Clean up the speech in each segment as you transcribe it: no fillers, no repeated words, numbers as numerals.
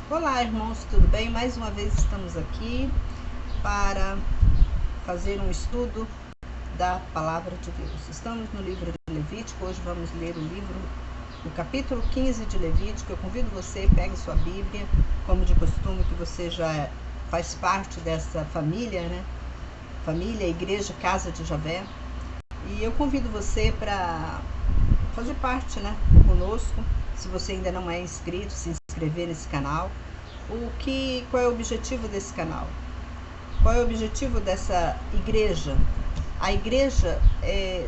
Olá, irmãos, tudo bem? Mais uma vez estamos aqui para fazer um estudo da Palavra de Deus. Estamos no livro de Levítico, hoje vamos ler o capítulo 15 de Levítico. Eu convido você, pegue sua Bíblia, como de costume, que você já faz parte dessa família, né? Família, Igreja, Casa de Javé. E eu convido você para fazer parte, né, conosco. Se você ainda não é inscrito, se inscrever nesse canal. Qual é o objetivo desse canal? Qual é o objetivo dessa igreja? A igreja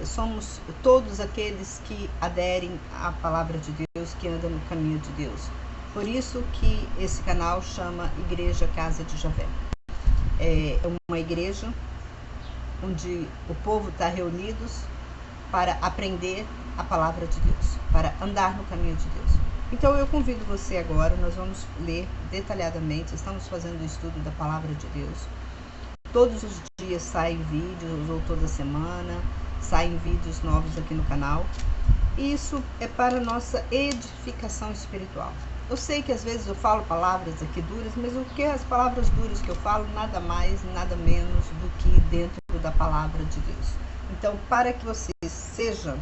somos todos aqueles que aderem à palavra de Deus, que andam no caminho de Deus. Por isso que esse canal chama Igreja Casa de Javé. É uma igreja onde o povo está reunidos para aprender a palavra de Deus, para andar no caminho de Deus. Então eu convido você agora, nós vamos ler detalhadamente, estamos fazendo o estudo da palavra de Deus. Todos os dias saem vídeos, ou toda semana, saem vídeos novos aqui no canal. Isso é para nossa edificação espiritual. Eu sei que às vezes eu falo palavras aqui duras, mas o que as palavras duras que eu falo, nada mais, nada menos do que dentro da palavra de Deus. Então, para que você seja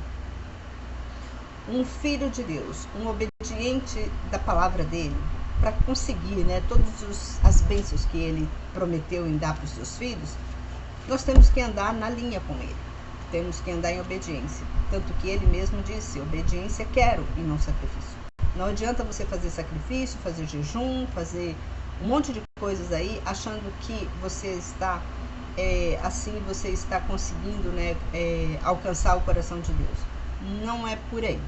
um filho de Deus, um obediente da palavra dele, para conseguir, né, todas as bênçãos que ele prometeu em dar para os seus filhos, nós temos que andar na linha com ele, temos que andar em obediência. Tanto que ele mesmo disse: obediência quero e não sacrifício. Não adianta você fazer sacrifício, fazer jejum, fazer um monte de coisas aí, achando que você está assim você está conseguindo, né, alcançar o coração de Deus. Não é por aí.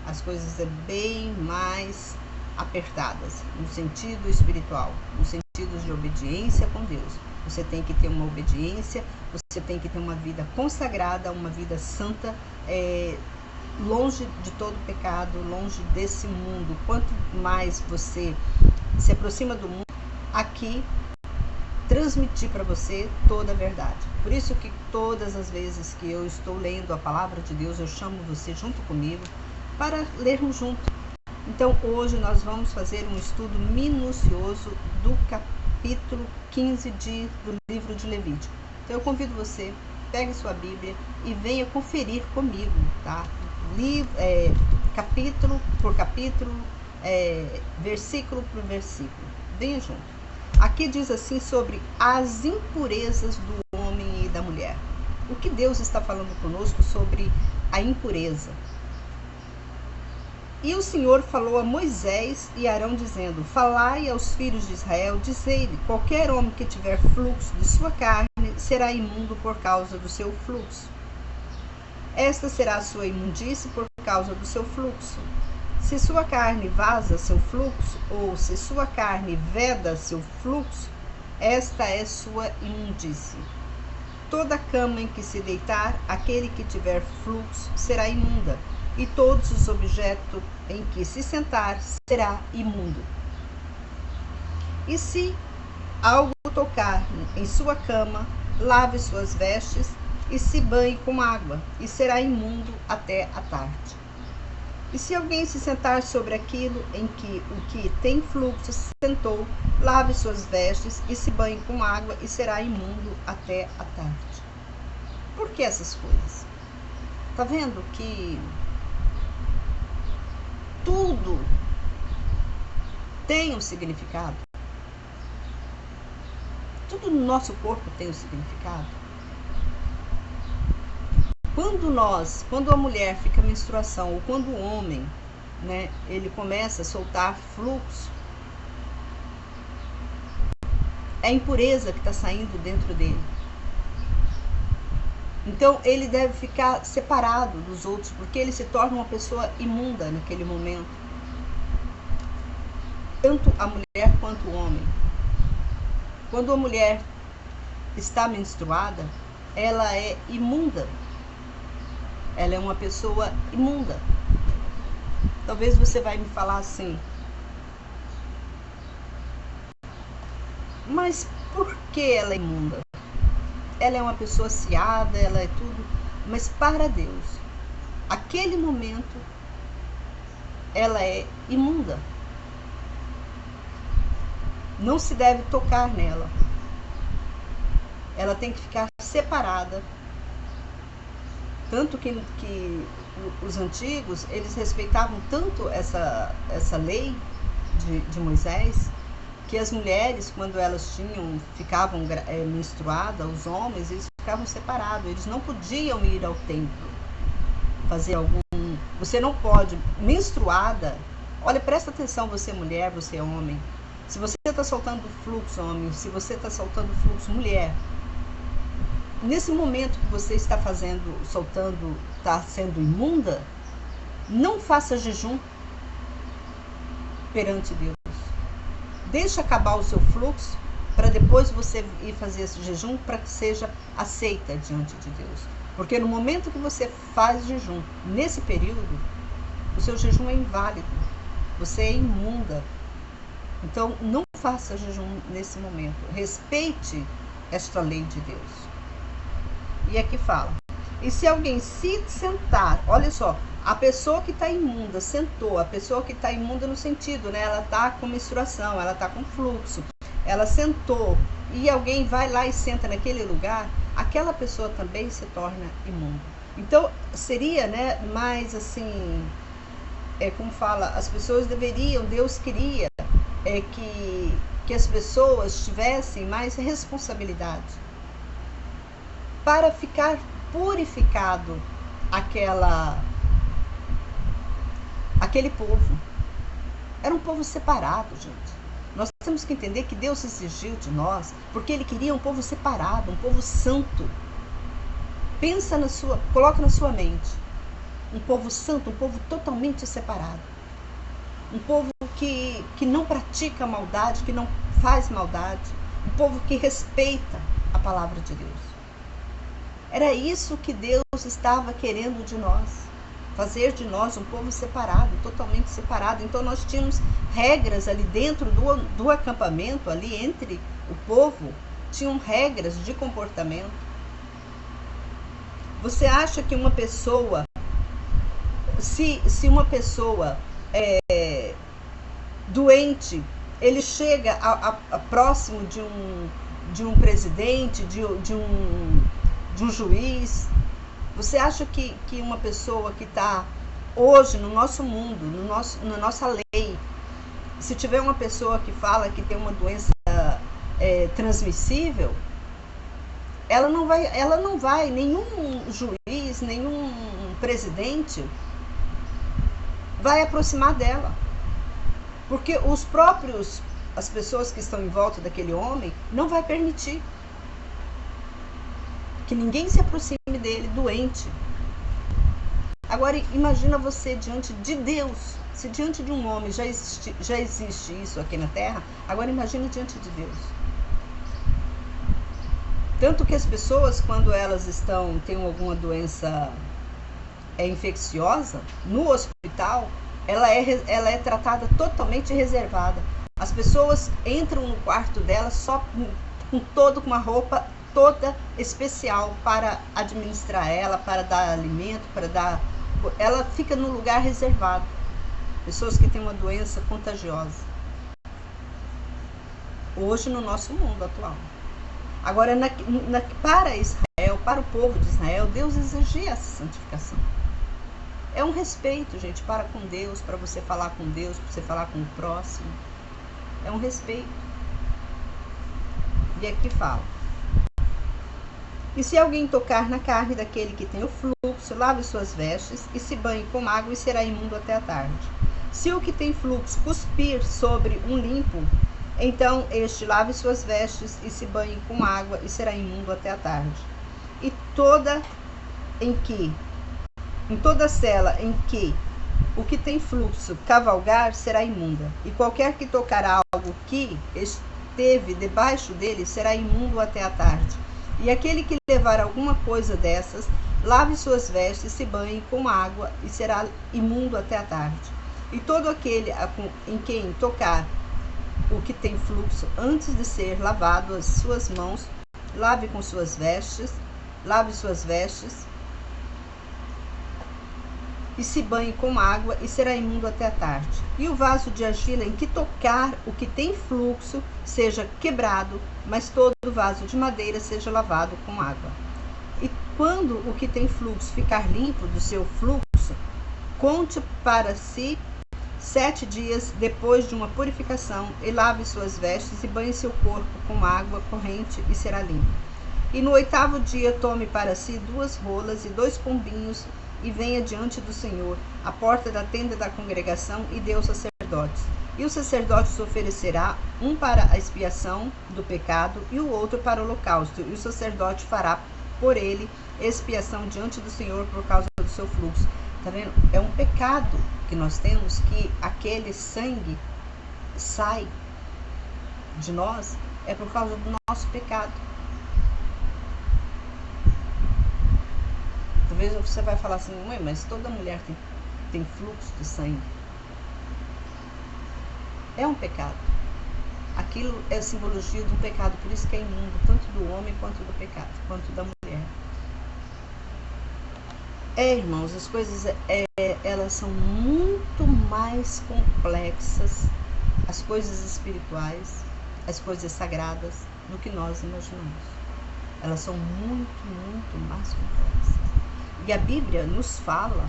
As coisas é bem mais apertadas, no sentido espiritual, no sentido de obediência com Deus. Você tem que ter uma obediência, você tem que ter uma vida consagrada, uma vida santa, longe de todo pecado, longe desse mundo. Quanto mais você se aproxima do mundo, aqui transmitir para você toda a verdade. Por isso que todas as vezes que eu estou lendo a palavra de Deus, eu chamo você junto comigo para lermos junto. Então hoje nós vamos fazer um estudo minucioso do capítulo 15 do livro de Levítico. Então eu convido você, pegue sua Bíblia e venha conferir comigo, tá? Capítulo por capítulo, versículo por versículo. Venha junto. Aqui diz assim sobre as impurezas do homem e da mulher. O que Deus está falando conosco sobre a impureza? E o Senhor falou a Moisés e Arão, dizendo: falai aos filhos de Israel, dizei-lhe: qualquer homem que tiver fluxo de sua carne será imundo por causa do seu fluxo. Esta será a sua imundície por causa do seu fluxo. Se sua carne vaza seu fluxo, ou se sua carne veda seu fluxo, esta é sua imundície. Toda cama em que se deitar, aquele que tiver fluxo será imunda, e todos os objetos em que se sentar será imundo. E se algo tocar em sua cama, lave suas vestes e se banhe com água, e será imundo até a tarde. E se alguém se sentar sobre aquilo em que o que tem fluxo se sentou, lave suas vestes e se banhe com água, e será imundo até a tarde. Por que essas coisas? Tá vendo que tudo tem um significado? Tudo no nosso corpo tem um significado. Quando a mulher fica menstruação, ou quando o homem, né, ele começa a soltar fluxo, é a impureza que está saindo dentro dele. Então ele deve ficar separado dos outros, porque ele se torna uma pessoa imunda naquele momento. Tanto a mulher quanto o homem. Quando a mulher está menstruada, ela é imunda. Ela é uma pessoa imunda. Talvez você vai me falar assim: mas por que ela é imunda? Ela é uma pessoa aciada, ela é tudo. Mas para Deus, aquele momento, ela é imunda. não se deve tocar nela. Ela tem que ficar separada. Tanto que os antigos, eles respeitavam tanto essa lei de Moisés, que as mulheres, quando elas ficavam menstruadas, os homens, eles ficavam separados. Eles não podiam ir ao templo fazer Você não pode, menstruada. Olha, presta atenção, você mulher, você homem. Se você está soltando fluxo, homem, se você está soltando fluxo, mulher, nesse momento que você está soltando, está sendo imunda, não faça jejum perante Deus. Deixa acabar o seu fluxo para depois você ir fazer esse jejum para que seja aceita diante de Deus. Porque no momento que você faz jejum, nesse período, o seu jejum é inválido. Você é imunda. Então, não faça jejum nesse momento. Respeite esta lei de Deus. E aqui fala: e se alguém se sentar, olha só, a pessoa que está imunda sentou, a pessoa que está imunda no sentido, né? Ela está com menstruação, ela está com fluxo, ela sentou, e alguém vai lá e senta naquele lugar, aquela pessoa também se torna imunda. Então, seria, né, mais assim, como fala, as pessoas deveriam, Deus queria que as pessoas tivessem mais responsabilidade para ficar purificado aquele povo. Era um povo separado, gente. Nós temos que entender que Deus exigiu de nós, porque Ele queria um povo separado, um povo santo. Coloca na sua mente, um povo santo, um povo totalmente separado. Um povo que não pratica maldade, que não faz maldade. Um povo que respeita a palavra de Deus. Era isso que Deus estava querendo de nós. Fazer de nós um povo separado, totalmente separado. Então nós tínhamos regras ali dentro do acampamento, ali entre o povo, tinham regras de comportamento. Você acha que uma pessoa, se uma pessoa é doente, ele chega próximo de um presidente, de um juiz? Você acha que uma pessoa que está hoje no nosso mundo, na nossa lei, se tiver uma pessoa que fala que tem uma doença transmissível, ela não vai, nenhum juiz, nenhum presidente vai aproximar dela. Porque as pessoas que estão em volta daquele homem não vai permitir que ninguém se aproxime dele doente. Agora imagina você diante de Deus. Se diante de um homem já existe isso aqui na terra, agora imagina diante de Deus. Tanto que as pessoas, quando elas têm alguma doença infecciosa, no hospital, ela é tratada totalmente reservada. As pessoas entram no quarto dela só com uma roupa toda especial para administrar ela, para dar alimento, ela fica no lugar reservado. Pessoas que têm uma doença contagiosa. Hoje no nosso mundo atual. Agora, para Israel, para o povo de Israel, Deus exigia essa santificação. É um respeito, gente, para com Deus, para você falar com Deus, para você falar com o próximo. É um respeito. E aqui fala: e se alguém tocar na carne daquele que tem o fluxo, lave suas vestes e se banhe com água e será imundo até a tarde. Se o que tem fluxo cuspir sobre um limpo, então este lave suas vestes e se banhe com água e será imundo até a tarde. E em toda cela em que o que tem fluxo cavalgar será imunda, e qualquer que tocar algo que esteve debaixo dele será imundo até a tarde. E aquele que levar alguma coisa dessas, lave suas vestes, se banhe com água e será imundo até a tarde. E todo aquele em quem tocar o que tem fluxo, antes de ser lavado as suas mãos, lave suas vestes, e e se banhe com água, e será imundo até a tarde. E o vaso de argila em que tocar o que tem fluxo seja quebrado, mas todo vaso de madeira seja lavado com água. E quando o que tem fluxo ficar limpo do seu fluxo, conte para si 7 dias depois de uma purificação, e lave suas vestes e banhe seu corpo com água corrente, e será limpo. E no 8º dia tome para si 2 rolas e 2 pombinhos, e venha diante do Senhor, à porta da tenda da congregação, e dê aos sacerdotes. E o sacerdote os oferecerá, um para a expiação do pecado e o outro para o holocausto, e o sacerdote fará por ele expiação diante do Senhor por causa do seu fluxo. Tá vendo? É um pecado que nós temos, que aquele sangue sai de nós, é por causa do nosso pecado. Talvez você vai falar assim, mãe, mas toda mulher tem fluxo de sangue. É um pecado. Aquilo é simbologia do pecado, por isso que é imundo, tanto do homem quanto do pecado, quanto da mulher. Irmãos, as coisas elas são muito mais complexas, as coisas espirituais, as coisas sagradas, do que nós imaginamos. Elas são muito, muito mais complexas. E a Bíblia nos fala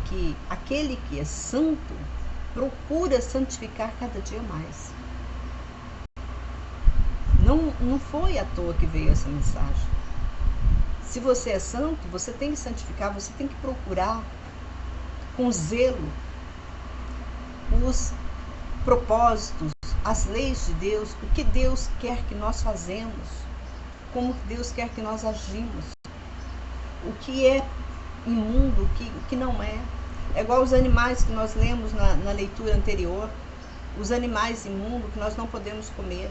que aquele que é santo procura santificar cada dia mais. Não foi à toa que veio essa mensagem. Se você é santo, você tem que santificar, você tem que procurar com zelo os propósitos, as leis de Deus, o que Deus quer que nós fazemos, como Deus quer que nós agimos, o que é imundo, o que não é. É igual os animais que nós lemos na leitura anterior, os animais imundos que nós não podemos comer.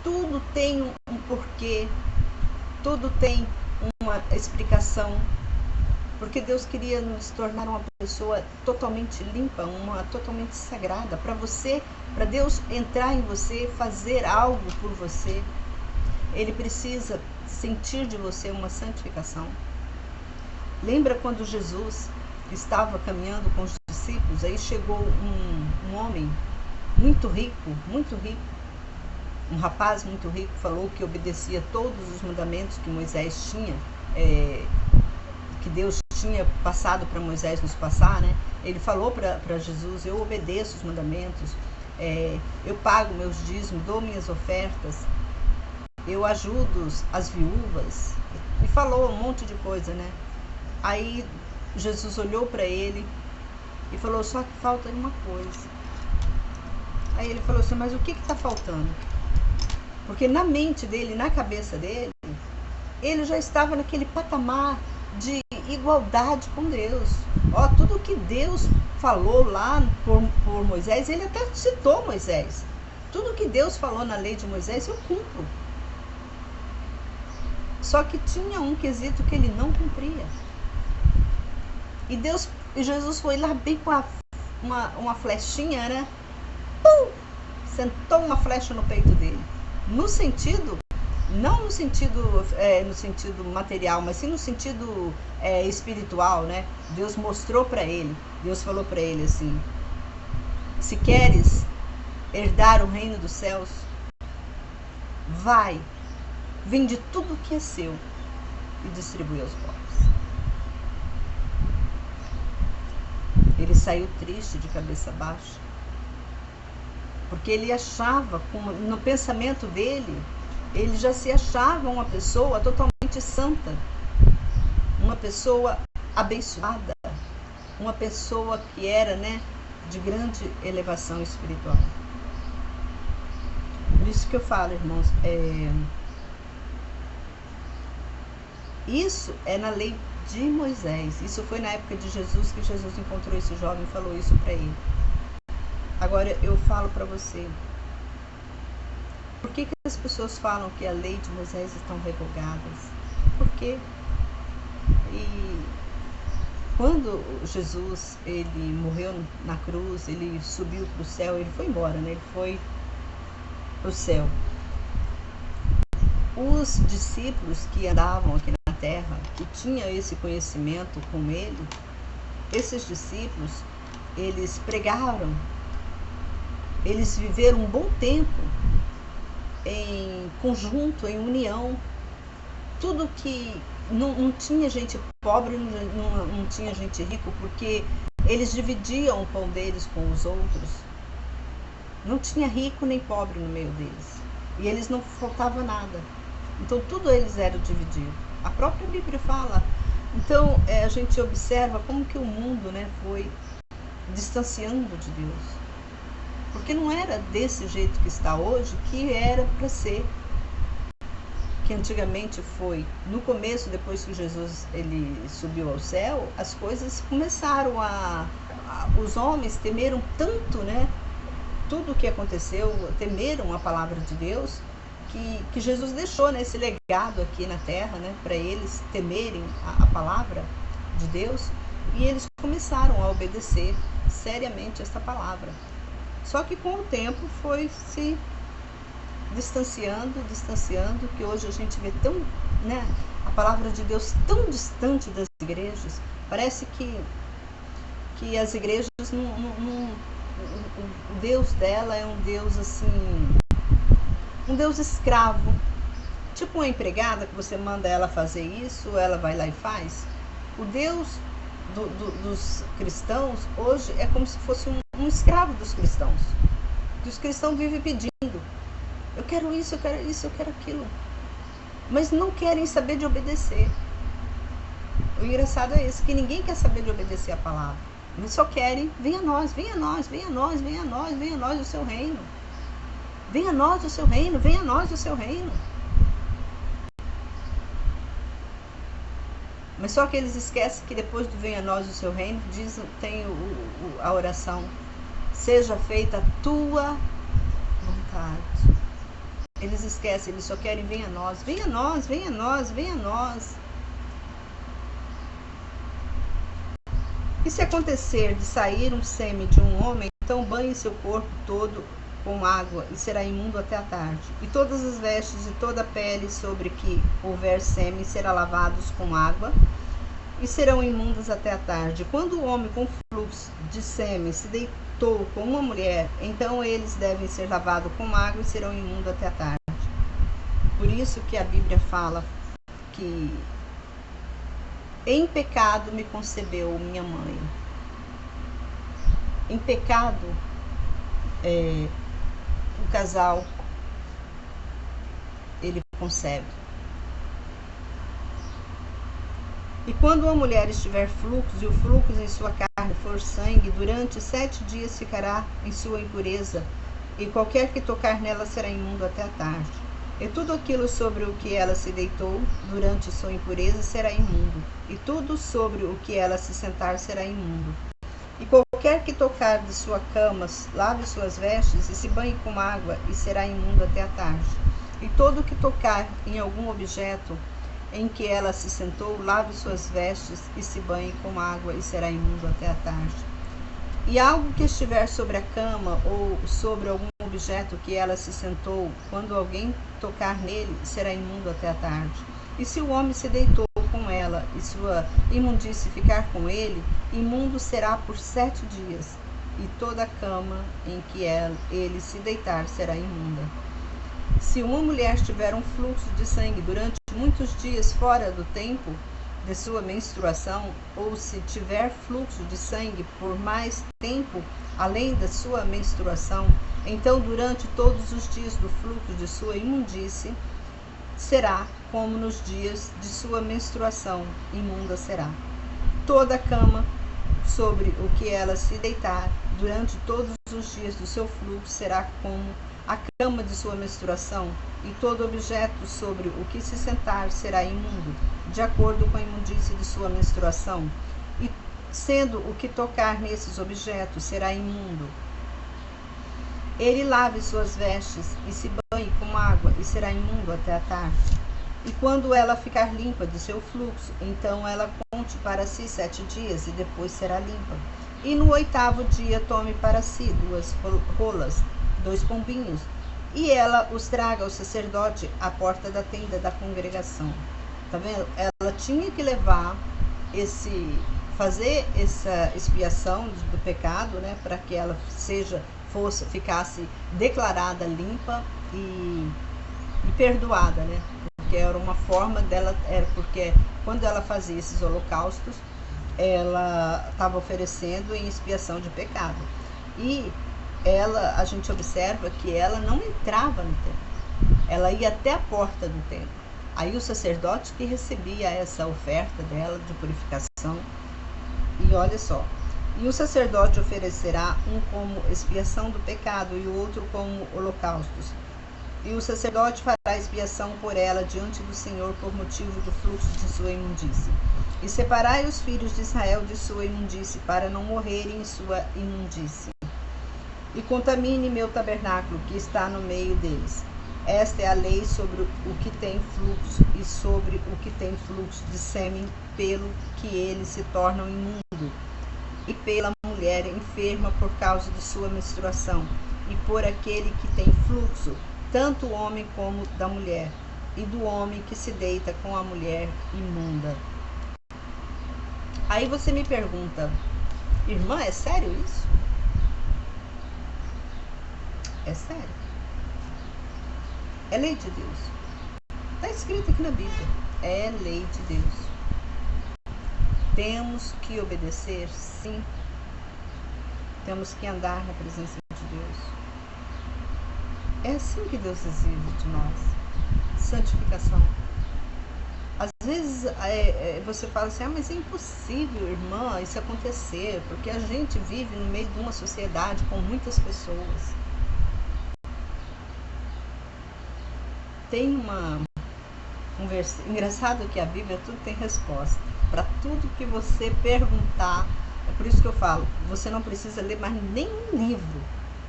Tudo tem um porquê, tudo tem uma explicação, porque Deus queria nos tornar uma pessoa totalmente limpa, uma totalmente sagrada, para Deus entrar em você, fazer algo por você, Ele precisa sentir de você uma santificação. Lembra quando Jesus estava caminhando com os discípulos, aí chegou um homem muito rico, um rapaz muito rico, falou que obedecia todos os mandamentos que Moisés tinha, que Deus tinha passado para Moisés nos passar, né? Ele falou para Jesus, eu obedeço os mandamentos, eu pago meus dízimos, dou minhas ofertas, eu ajudo as viúvas, e falou um monte de coisa, né? Aí Jesus olhou para ele e falou, só que falta uma coisa. Aí ele falou assim, mas o que está faltando? Porque na mente dele, na cabeça dele, ele já estava naquele patamar de igualdade com Deus. Tudo que Deus falou lá por Moisés, ele até citou Moisés. Tudo que Deus falou na lei de Moisés, eu cumpro. Só que tinha um quesito que ele não cumpria. E Jesus foi lá bem com uma flechinha, né? Pum! Sentou uma flecha no peito dele. No sentido, não no sentido material, mas sim no sentido espiritual, né? Deus mostrou para ele, Deus falou para ele assim, se queres herdar o reino dos céus, vai, vende tudo que é seu e distribui aos pobres. Ele saiu triste, de cabeça baixa, porque ele achava, no pensamento dele, ele já se achava uma pessoa totalmente santa, uma pessoa abençoada, uma pessoa que era, né, de grande elevação espiritual. Por isso que eu falo, irmãos, isso é na lei de Moisés. Isso foi na época de Jesus que Jesus encontrou esse jovem e falou isso para ele. Agora eu falo para você, por que as pessoas falam que a lei de Moisés estão revogadas? Por quê? E quando Jesus, ele morreu na cruz, ele subiu para o céu, ele foi embora, né? Ele foi para o céu. Os discípulos que andavam aqui na terra, que tinha esse conhecimento com ele, esses discípulos, eles pregaram, eles viveram um bom tempo em conjunto, em união. Tudo que não tinha gente pobre, não tinha gente rico, porque eles dividiam o pão deles com os outros. Não tinha rico nem pobre no meio deles. E eles não faltava nada. Então tudo eles eram divididos. A própria Bíblia fala. Então a gente observa como que o mundo, né, foi distanciando de Deus. Porque não era desse jeito que está hoje, que era para ser. Que antigamente foi. No começo, depois que Jesus ele subiu ao céu, as coisas começaram os homens temeram tanto, né? Tudo o que aconteceu, temeram a palavra de Deus, que Jesus deixou, né, esse legado aqui na terra, né, para eles temerem a palavra de Deus, e eles começaram a obedecer seriamente essa palavra. Só que com o tempo foi se distanciando, que hoje a gente vê tão, né, a palavra de Deus tão distante das igrejas. Parece que as igrejas o Deus dela é um Deus assim, um Deus escravo, tipo uma empregada que você manda ela fazer isso, ela vai lá e faz. O Deus dos cristãos hoje é como se fosse um escravo dos cristãos, que os cristãos vivem pedindo: eu quero isso, eu quero isso, eu quero aquilo, mas não querem saber de obedecer. O engraçado é esse, que ninguém quer saber de obedecer a palavra, mas só querem: venha a nós, venha a nós, venha a nós, venha a nós, venha a nós o seu reino, venha a nós o seu reino, venha a nós o seu reino. Mas só que eles esquecem que depois do venha a nós o seu reino, tem a oração: seja feita a tua vontade. Eles esquecem, eles só querem: venha a nós, venha a nós, venha a nós, venha a nós. E se acontecer de sair um sêmen de um homem, então banhe seu corpo todo com água, e será imundo até a tarde. E todas as vestes e toda a pele sobre que houver sêmen será lavados com água, e serão imundas até a tarde. Quando o homem com fluxo de sêmen se deitou com uma mulher, então eles devem ser lavados com água e serão imundos até a tarde. Por isso que a Bíblia fala que em pecado me concebeu minha mãe. Em pecado, o casal, ele concebe. E quando uma mulher estiver fluxo, e o fluxo em sua carne for sangue, durante 7 dias ficará em sua impureza, e qualquer que tocar nela será imundo até a tarde. E tudo aquilo sobre o que ela se deitou durante sua impureza será imundo, e tudo sobre o que ela se sentar será imundo. E qualquer que tocar de sua cama, lave suas vestes e se banhe com água, e será imundo até a tarde. E todo que tocar em algum objeto em que ela se sentou, lave suas vestes e se banhe com água, e será imundo até a tarde. E algo que estiver sobre a cama ou sobre algum objeto que ela se sentou, quando alguém tocar nele, será imundo até a tarde. E se o homem se deitou com ela e sua imundície ficar com ele, imundo será por 7 dias, e toda a cama em que ele se deitar será imunda. Se uma mulher tiver um fluxo de sangue durante muitos dias fora do tempo de sua menstruação, ou se tiver fluxo de sangue por mais tempo além da sua menstruação, então durante todos os dias do fluxo de sua imundície será como nos dias de sua menstruação, imunda será. Toda a cama sobre o que ela se deitar durante todos os dias do seu fluxo será como a cama de sua menstruação, e todo objeto sobre o que se sentar será imundo, de acordo com a imundície de sua menstruação, e sendo o que tocar nesses objetos será imundo. Ele lave suas vestes e se banhe com água, e será imundo até a tarde. E quando ela ficar limpa de seu fluxo, então ela conte para si 7 dias, e depois será limpa. E no 8º dia tome para si 2 rolas, 2 pombinhos, e ela os traga ao sacerdote à porta da tenda da congregação. Tá vendo? Ela tinha que levar fazer essa expiação do pecado, né, para que ela ficasse declarada limpa e perdoada, né? Porque era uma forma dela, porque quando ela fazia esses holocaustos, ela estava oferecendo em expiação de pecado. E a gente observa que ela não entrava no templo, ela ia até a porta do templo. Aí o sacerdote que recebia essa oferta dela de purificação. E olha só, e o sacerdote oferecerá um como expiação do pecado e o outro como holocaustos. E o sacerdote fará expiação por ela diante do Senhor por motivo do fluxo de sua imundície. E separai os filhos de Israel de sua imundície, para não morrerem em sua imundície. E contamine meu tabernáculo, que está no meio deles. Esta é a lei sobre o que tem fluxo e sobre o que tem fluxo de sêmen, pelo que eles se tornam imundo, e pela mulher enferma por causa de sua menstruação, e por aquele que tem fluxo, tanto o homem como da mulher, e do homem que se deita com a mulher imunda. Aí você me pergunta, irmã, é sério isso? É sério. É lei de Deus. Está escrito aqui na Bíblia. É lei de Deus. Temos que obedecer, sim. Temos que andar na presença de Deus. É assim que Deus exige de nós. Santificação. Às vezes você fala assim, mas é impossível, irmã, isso acontecer, porque a gente vive no meio de uma sociedade com muitas pessoas. Tem um versículo engraçado que a Bíblia tudo tem resposta. Para tudo que você perguntar, é por isso que eu falo, você não precisa ler mais nenhum livro,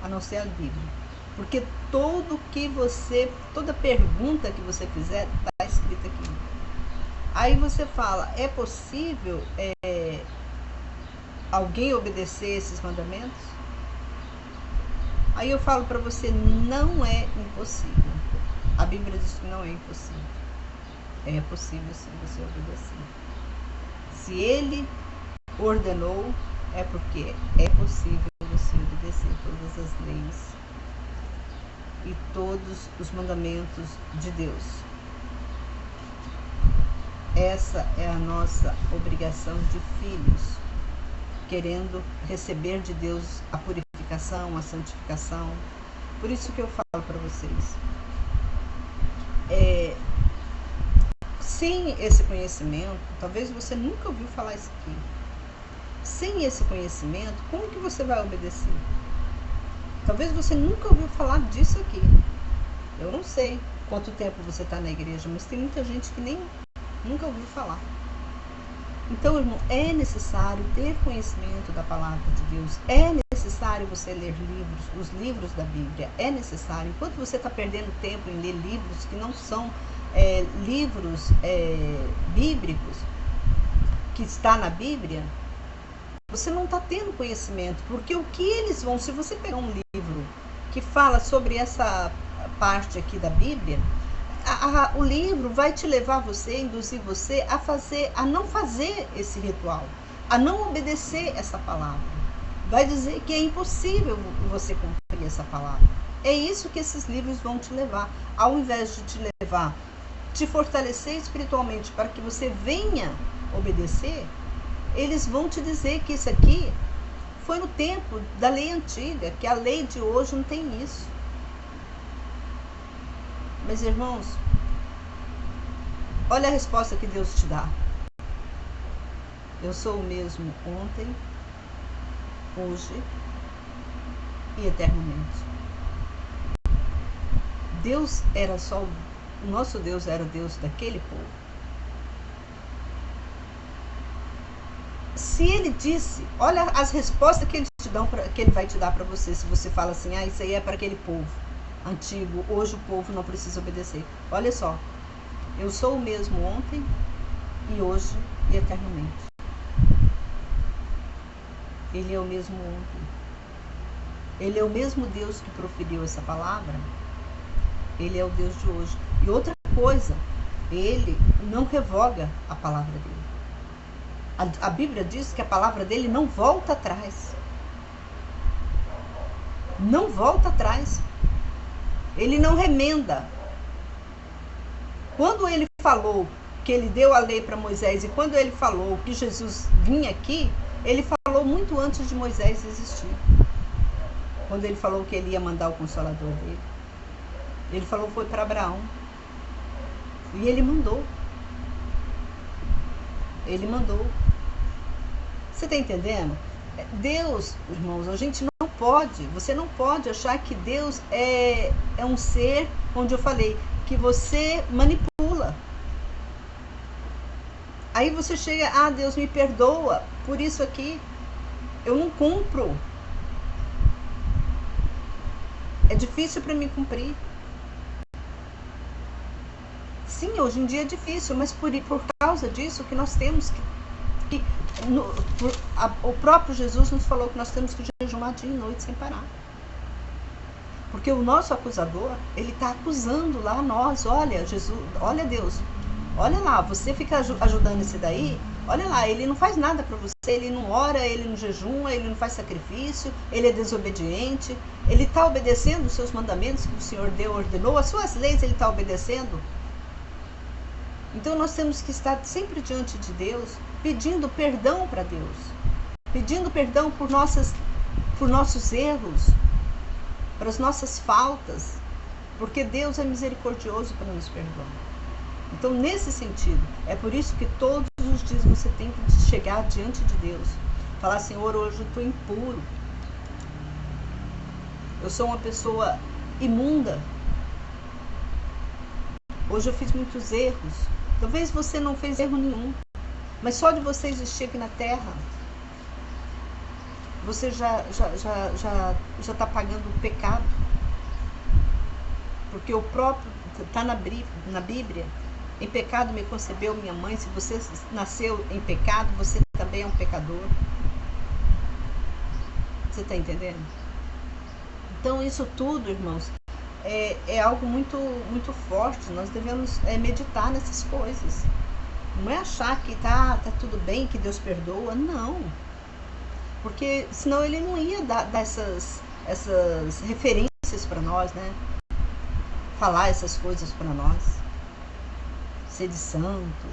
a não ser a Bíblia. Porque toda pergunta que você fizer, está escrita aqui. Aí você fala, é possível alguém obedecer esses mandamentos? Aí eu falo para você, não é impossível. A Bíblia diz que não é impossível. É possível sim você obedecer. Se ele ordenou, é porque é possível você obedecer todas as leis e todos os mandamentos de Deus. Essa é a nossa obrigação de filhos, querendo receber de Deus a purificação, a santificação. Por isso que eu falo para vocês, sem esse conhecimento, talvez você nunca ouviu falar isso aqui. Sem esse conhecimento, como que você vai obedecer? Talvez você nunca ouviu falar disso aqui. Eu não sei quanto tempo você está na igreja, mas tem muita gente que nunca ouviu falar. Então, irmão, é necessário ter conhecimento da palavra de Deus. É necessário você ler livros, os livros da Bíblia. É necessário. Enquanto você está perdendo tempo em ler livros que não são livros bíblicos, que está na Bíblia, você não está tendo conhecimento. Porque o que eles vão... Se você pegar um livro que fala sobre essa parte aqui da Bíblia, o livro vai te levar você, induzir você a não fazer esse ritual, a não obedecer essa palavra. Vai dizer que é impossível você cumprir essa palavra. É isso que esses livros vão te levar. Ao invés de te levar, te fortalecer espiritualmente para que você venha obedecer, eles vão te dizer que isso aqui foi no tempo da lei antiga, que a lei de hoje não tem isso. Mas, irmãos, olha a resposta que Deus te dá. Eu sou o mesmo ontem, hoje e eternamente. O nosso Deus era Deus daquele povo. Se ele disse, olha as respostas que ele vai te dar para você, se você fala assim, isso aí é para aquele povo antigo, hoje o povo não precisa obedecer. Olha só, eu sou o mesmo ontem e hoje e eternamente. Ele é o mesmo ontem. Ele é o mesmo Deus que proferiu essa palavra. Ele é o Deus de hoje. E outra coisa, Ele não revoga a palavra dele. A Bíblia diz que a palavra dele não volta atrás. Não volta atrás. Ele não remenda. Quando ele falou que ele deu a lei para Moisés e quando ele falou que Jesus vinha aqui, ele falou muito antes de Moisés existir. Quando ele falou que ele ia mandar o Consolador dele, ele falou foi para Abraão. E ele mandou. Ele mandou. Você está entendendo? Deus, irmãos, a gente não pode, você não pode achar que Deus é um ser, onde eu falei, que você manipula. Aí você chega, Deus me perdoa por isso aqui, eu não cumpro. É difícil para mim cumprir. Sim, hoje em dia é difícil, mas por causa disso que nós temos o próprio Jesus nos falou que nós temos que jejuar dia e noite sem parar. Porque o nosso acusador, ele está acusando lá nós. Olha, Jesus, olha Deus, olha lá, você fica ajudando esse daí, olha lá, ele não faz nada para você, ele não ora, ele não jejuma, ele não faz sacrifício, ele é desobediente, ele está obedecendo os seus mandamentos que o Senhor ordenou, as suas leis ele está obedecendo. Então nós temos que estar sempre diante de Deus, pedindo perdão para Deus, pedindo perdão por nossos erros, para as nossas faltas, porque Deus é misericordioso para nos perdoar. Então, nesse sentido, é por isso que todos os dias você tem que chegar diante de Deus, falar, Senhor, hoje eu estou impuro, eu sou uma pessoa imunda, hoje eu fiz muitos erros. Talvez você não fez erro nenhum, mas só de você existir aqui na Terra, você já está pagando o pecado. Porque o próprio, está na Bíblia, em pecado me concebeu minha mãe. Se você nasceu em pecado, você também é um pecador. Você está entendendo? Então isso tudo, irmãos, é algo muito, muito forte. Nós devemos meditar nessas coisas. Não é achar que tá tudo bem, que Deus perdoa. Não. Porque senão ele não ia dar essas referências para nós, né? Falar essas coisas para nós. Sede santo.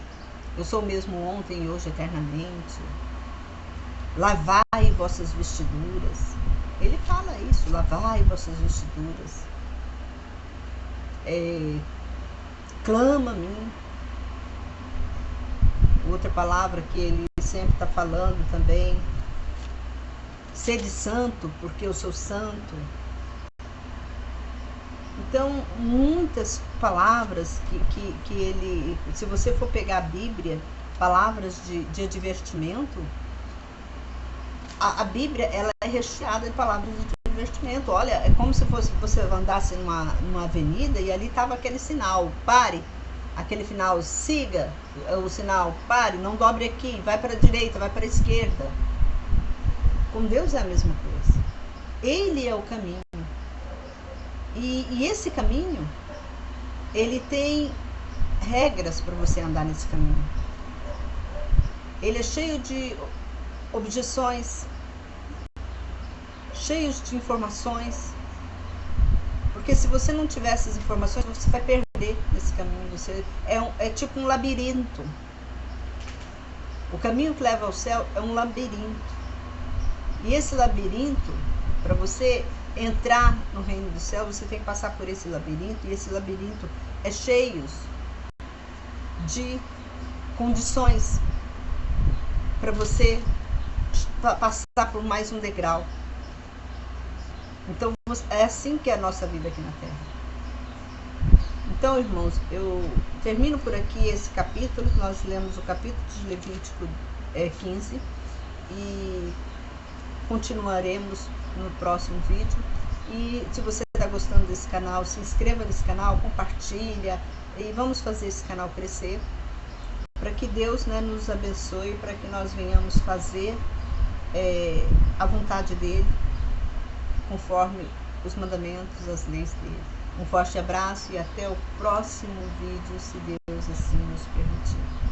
Eu sou o mesmo ontem e hoje eternamente. Lavai vossas vestiduras. Ele fala isso, lavai vossas vestiduras. Clama a mim. Outra palavra que ele sempre está falando também. Sede santo, porque eu sou santo. Então, muitas palavras que ele... Se você for pegar a Bíblia, palavras de advertimento, a Bíblia ela é recheada de palavras de advertimento. Olha, é como se você andasse numa avenida e ali estava aquele sinal, pare. Aquele final, siga, o sinal, pare, não dobre aqui, vai para a direita, vai para a esquerda. Com Deus é a mesma coisa. Ele é o caminho. E esse caminho, ele tem regras para você andar nesse caminho. Ele é cheio de objeções, cheio de informações. Porque se você não tiver essas informações, você vai perder nesse caminho. É tipo um labirinto. O caminho que leva ao céu é um labirinto. E esse labirinto, para você entrar no reino do céu, você tem que passar por esse labirinto. E esse labirinto é cheio de condições para você passar por mais um degrau. Então, é assim que é a nossa vida aqui na Terra. Então, irmãos, eu termino por aqui esse capítulo. Nós lemos o capítulo de Levítico 15 e continuaremos no próximo vídeo. E se você está gostando desse canal, se inscreva nesse canal, compartilha e vamos fazer esse canal crescer para que Deus, né, nos abençoe, para que nós venhamos fazer a vontade dele conforme os mandamentos, as leis dele. Um forte abraço e até o próximo vídeo, se Deus Deus assim nos permitir.